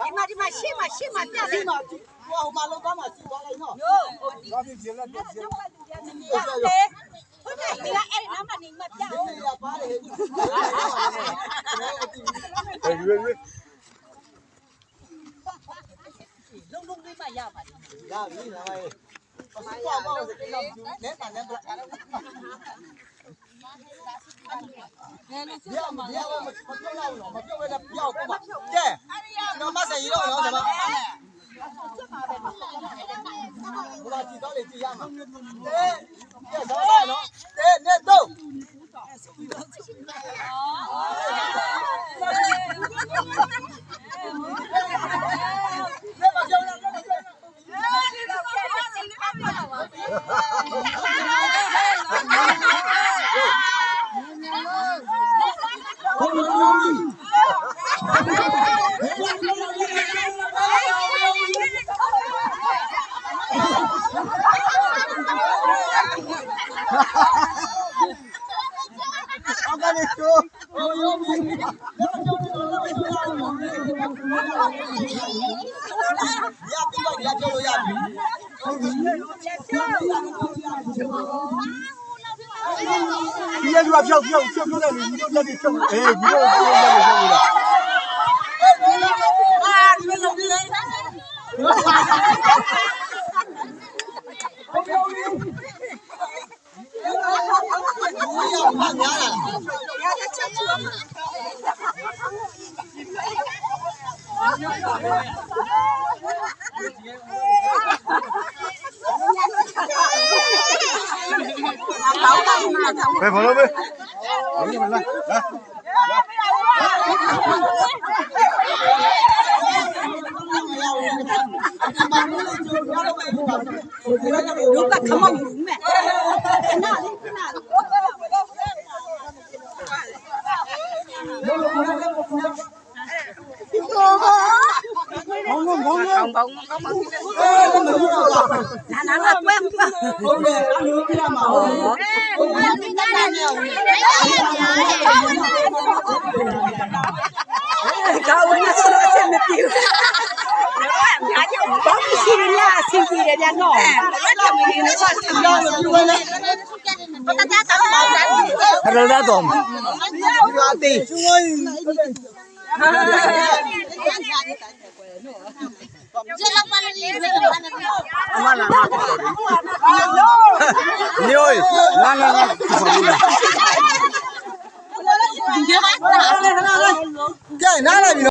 ဒီမှာရှေ့မှာပြတယ်နော်ဟိုမှာလောက်သွားမှာစီသွားလိုက်နော်ဒါပြင်းကျင်လက်ပြင်းဟုတ်တယ်ဒီကအဲ့ဒီနားမှာနေမှာပြအောင်ပါတယ်လုံးလေးမှရပါတယ်ရပြီနားလေးဘာဘာနဲတာနဲတော့အဲ့မပြောရဘူးမပြောရတော့ပြောက်ပါကျဲကျွန်တော်မဆိုင်ရတော့ရောဒါပါဘုရားကြည့်တော့လေကြည့်ရမှာကျဲဆောင်းနော်နဲတော့ဒီကလူကဖြောက်တဲ့လူကြီးတို့လက်တွေဖြုတ်ဒီလိုလက်တွေဖြုတ်နေတာဒီလိုလုပ်နေတယ်ပဲဘာလို့ပဲဒီမှာလာလူကခမောင်းယူမဲ့ခဏလေးနာကွဲဟုတ်တယ်အလိုပြရမှာကောင်းနေစရအချက်မပြေဘူးဘာရှိရလဲအစီပြေတယ်နော်ဘာလို့မနေလဲဆက်ပြောလို့ပြောလဲဘာတတ်တာမောင်းတယ်ဟဲ့လာတော့ဒီအသေးကျွန်းကျေလောက်ပါလေအမလာညိုးလာကဲနားလာပြီ